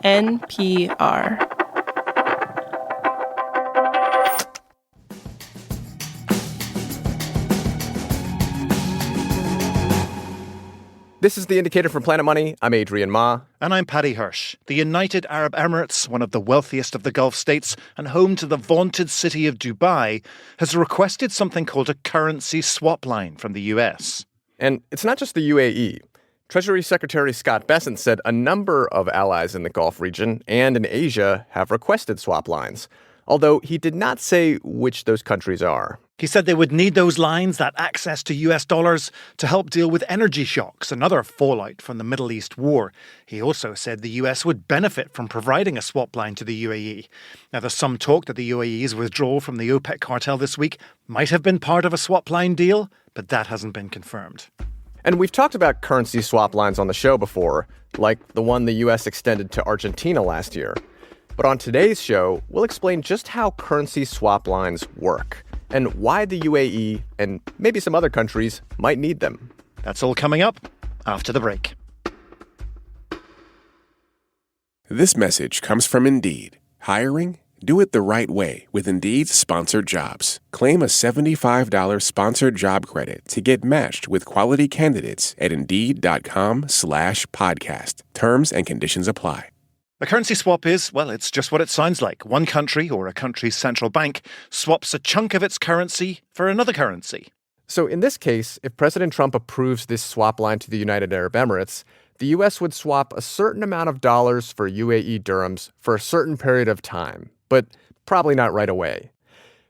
NPR. This is The Indicator from Planet Money. I'm Adrian Ma. And I'm Paddy Hirsch. The United Arab Emirates, one of the wealthiest of the Gulf states and home to the vaunted city of Dubai, has requested something called a currency swap line from the US. And it's not just the UAE. Treasury Secretary Scott Bessent said a number of allies in the Gulf region and in Asia have requested swap lines, although he did not say which those countries are. He said they would need those lines, that access to US dollars, to help deal with energy shocks and other fallout from the Middle East war. He also said the US would benefit from providing a swap line to the UAE. Now, there's some talk that the UAE's withdrawal from the OPEC cartel this week might have been part of a swap line deal, but that hasn't been confirmed. And we've talked about currency swap lines on the show before, like the one the US extended to Argentina last year. But on today's show, we'll explain just how currency swap lines work and why the UAE and maybe some other countries might need them. That's all coming up after the break. This message comes from Indeed. Hiring? Do it the right way with Indeed's sponsored jobs. Claim a $75 sponsored job credit to get matched with quality candidates at Indeed.com/podcast. Terms and conditions apply. A currency swap is, well, it's just what it sounds like. One country, or a country's central bank, swaps a chunk of its currency for another currency. So in this case, if President Trump approves this swap line to the United Arab Emirates, the U.S. would swap a certain amount of dollars for UAE dirhams for a certain period of time, but probably not right away.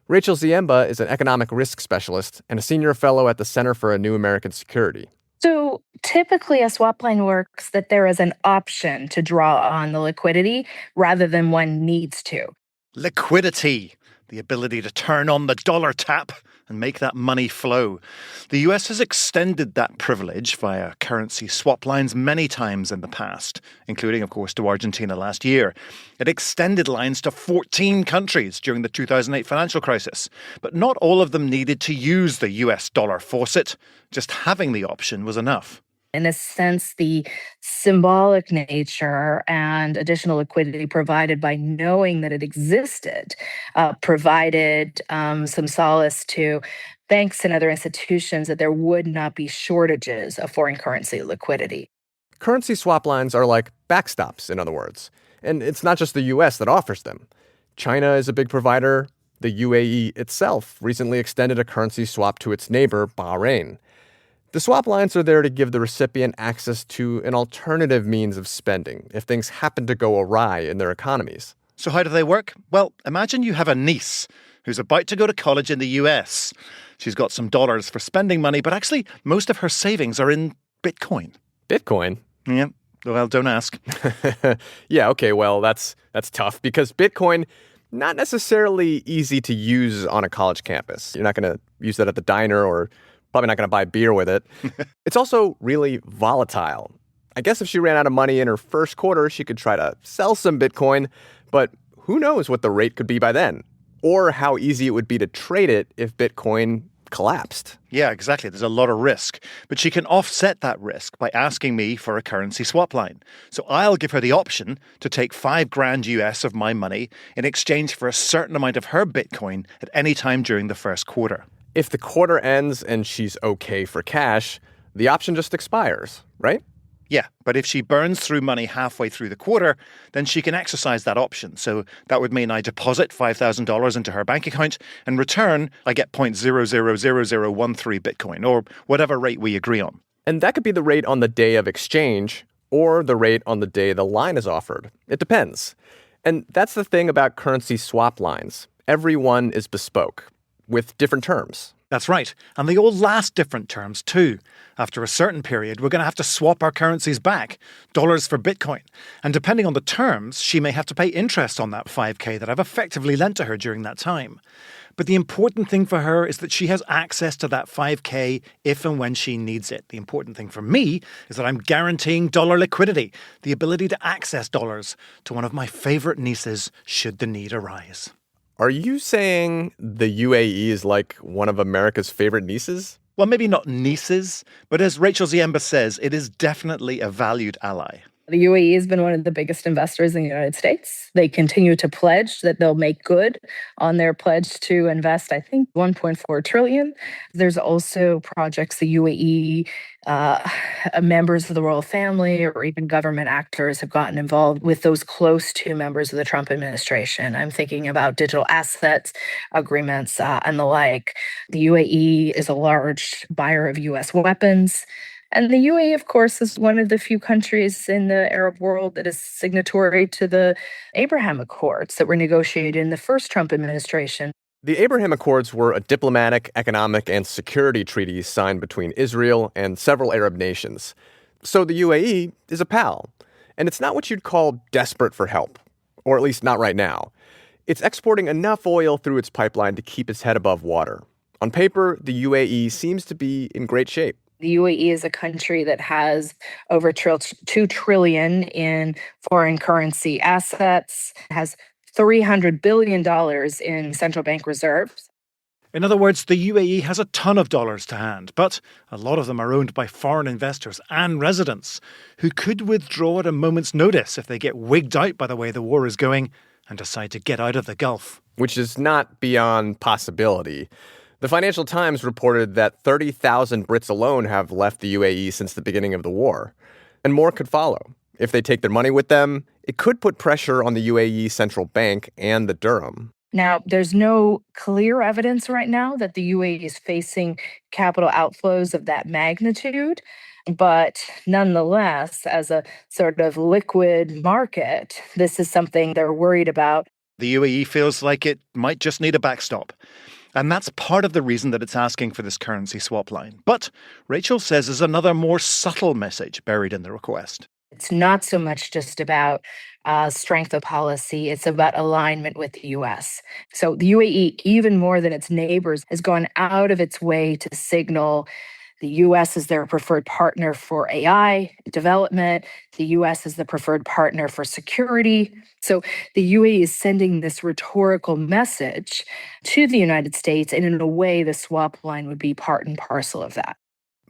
Rachel Ziemba is an economic risk specialist and a senior fellow at the Center for a New American Security. So typically a swap line works that there is an option to draw on the liquidity rather than one needs to. Liquidity, the ability to turn on the dollar tap and make that money flow. The US has extended that privilege via currency swap lines many times in the past, including, of course, to Argentina last year. It extended lines to 14 countries during the 2008 financial crisis, but not all of them needed to use the US dollar faucet. Just having the option was enough. In a sense, the symbolic nature and additional liquidity provided by knowing that it existed provided some solace to banks and other institutions that there would not be shortages of foreign currency liquidity. Currency swap lines are like backstops, in other words. And it's not just the U.S. that offers them. China is a big provider. The UAE itself recently extended a currency swap to its neighbor, Bahrain. The swap lines are there to give the recipient access to an alternative means of spending if things happen to go awry in their economies. So how do they work? Well, imagine you have a niece who's about to go to college in the US. She's got some dollars for spending money, but actually most of her savings are in Bitcoin. Bitcoin? Yeah, well, don't ask. Yeah, okay, well, that's tough because Bitcoin, not necessarily easy to use on a college campus. You're not going to use that at the diner or probably not going to buy beer with it. It's also really volatile. I guess if she ran out of money in her first quarter, she could try to sell some Bitcoin, but who knows what the rate could be by then, or how easy it would be to trade it if Bitcoin collapsed. Yeah, exactly. There's a lot of risk, but she can offset that risk by asking me for a currency swap line. So I'll give her the option to take $5,000 US of my money in exchange for a certain amount of her Bitcoin at any time during the first quarter. If the quarter ends and she's okay for cash, the option just expires, right? Yeah, but if she burns through money halfway through the quarter, then she can exercise that option. So that would mean I deposit $5,000 into her bank account. In return, I get 0.000013 Bitcoin, or whatever rate we agree on. And that could be the rate on the day of exchange or the rate on the day the line is offered. It depends. And that's the thing about currency swap lines. Every one is bespoke, with different terms. That's right. And they all last different terms too. After a certain period, we're going to have to swap our currencies back, dollars for Bitcoin. And depending on the terms, she may have to pay interest on that $5,000 that I've effectively lent to her during that time. But the important thing for her is that she has access to that $5,000 if and when she needs it. The important thing for me is that I'm guaranteeing dollar liquidity, the ability to access dollars to one of my favorite nieces should the need arise. Are you saying the UAE is like one of America's favorite nieces? Well, maybe not nieces, but as Rachel Ziemba says, it is definitely a valued ally. The UAE has been one of the biggest investors in the United States. They continue to pledge that they'll make good on their pledge to invest, I think, 1.4 trillion. There's also projects the UAE members of the royal family or even government actors have gotten involved with those close to members of the Trump administration. I'm thinking about digital assets agreements and the like. The UAE is a large buyer of US weapons. And the UAE, of course, is one of the few countries in the Arab world that is signatory to the Abraham Accords that were negotiated in the first Trump administration. The Abraham Accords were a diplomatic, economic, and security treaty signed between Israel and several Arab nations. So the UAE is a pal. And it's not what you'd call desperate for help, or at least not right now. It's exporting enough oil through its pipeline to keep its head above water. On paper, the UAE seems to be in great shape. The UAE is a country that has over $2 trillion in foreign currency assets, has $300 billion in central bank reserves. In other words, the UAE has a ton of dollars to hand, but a lot of them are owned by foreign investors and residents who could withdraw at a moment's notice if they get wigged out by the way the war is going and decide to get out of the Gulf. Which is not beyond possibility. The Financial Times reported that 30,000 Brits alone have left the UAE since the beginning of the war, and more could follow. If they take their money with them, it could put pressure on the UAE central bank and the dirham. Now, there's no clear evidence right now that the UAE is facing capital outflows of that magnitude. But nonetheless, as a sort of liquid market, this is something they're worried about. The UAE feels like it might just need a backstop. And that's part of the reason that it's asking for this currency swap line. But Rachel says there's another more subtle message buried in the request. It's not so much just about strength of policy. It's about alignment with the U.S. So the UAE, even more than its neighbors, has gone out of its way to signal the U.S. is their preferred partner for AI development. The U.S. is the preferred partner for security. So the UAE is sending this rhetorical message to the United States, and in a way, the swap line would be part and parcel of that.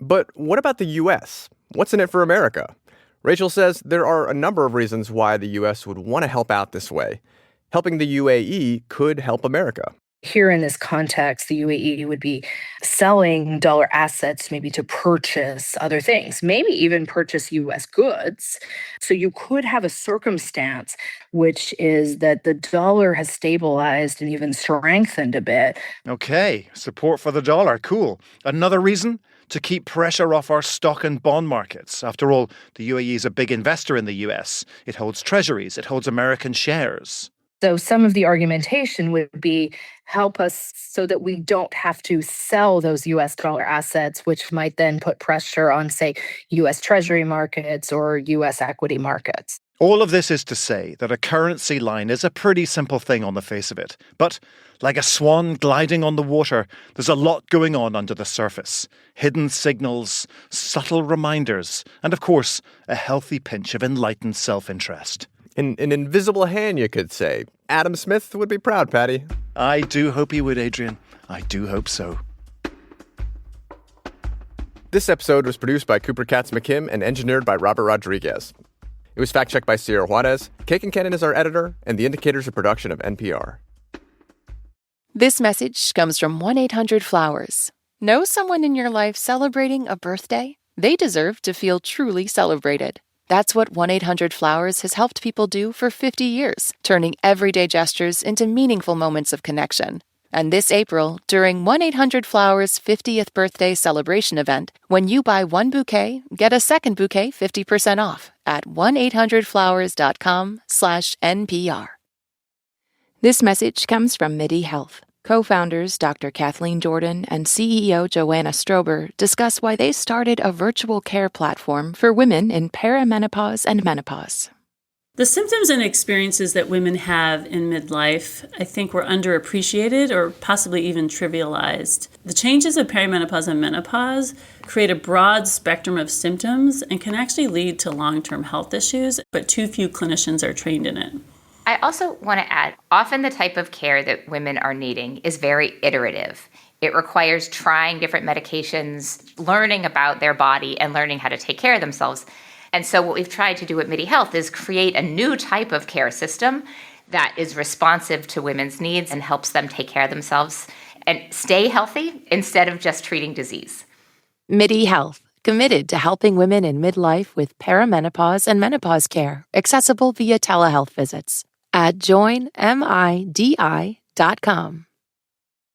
But what about the U.S.? What's in it for America? Rachel says there are a number of reasons why the U.S. would want to help out this way. Helping the UAE could help America. Here in this context, the UAE would be selling dollar assets maybe to purchase other things, maybe even purchase U.S. goods. So you could have a circumstance which is that the dollar has stabilized and even strengthened a bit. Okay, support for the dollar. Cool. Another reason? To keep pressure off our stock and bond markets. After all, the UAE is a big investor in the US. It holds treasuries. It holds American shares. So some of the argumentation would be help us so that we don't have to sell those US dollar assets, which might then put pressure on, say, US Treasury markets or US equity markets. All of this is to say that a currency line is a pretty simple thing on the face of it. But like a swan gliding on the water, there's a lot going on under the surface. Hidden signals, subtle reminders, and of course, a healthy pinch of enlightened self-interest. An invisible hand, you could say. Adam Smith would be proud, Patty. I do hope he would, Adrian. I do hope so. This episode was produced by Cooper Katz-McKim and engineered by Robert Rodriguez. It was fact-checked by Sierra Juarez. Kagan Cannon is our editor, and The Indicator's a production of NPR. This message comes from 1-800-Flowers. Know someone in your life celebrating a birthday? They deserve to feel truly celebrated. That's what 1-800-Flowers has helped people do for 50 years, turning everyday gestures into meaningful moments of connection. And this April, during 1-800-Flowers' 50th birthday celebration event, when you buy one bouquet, get a second bouquet 50% off at 1-800-Flowers.com/NPR. This message comes from MIDI Health. Co-founders Dr. Kathleen Jordan and CEO Joanna Strober discuss why they started a virtual care platform for women in perimenopause and menopause. The symptoms and experiences that women have in midlife, I think, were underappreciated or possibly even trivialized. The changes of perimenopause and menopause create a broad spectrum of symptoms and can actually lead to long-term health issues, but too few clinicians are trained in it. I also want to add, often the type of care that women are needing is very iterative. It requires trying different medications, learning about their body, and learning how to take care of themselves. And so what we've tried to do at MIDI Health is create a new type of care system that is responsive to women's needs and helps them take care of themselves and stay healthy instead of just treating disease. MIDI Health, committed to helping women in midlife with perimenopause and menopause care, accessible via telehealth visits at joinmidi.com.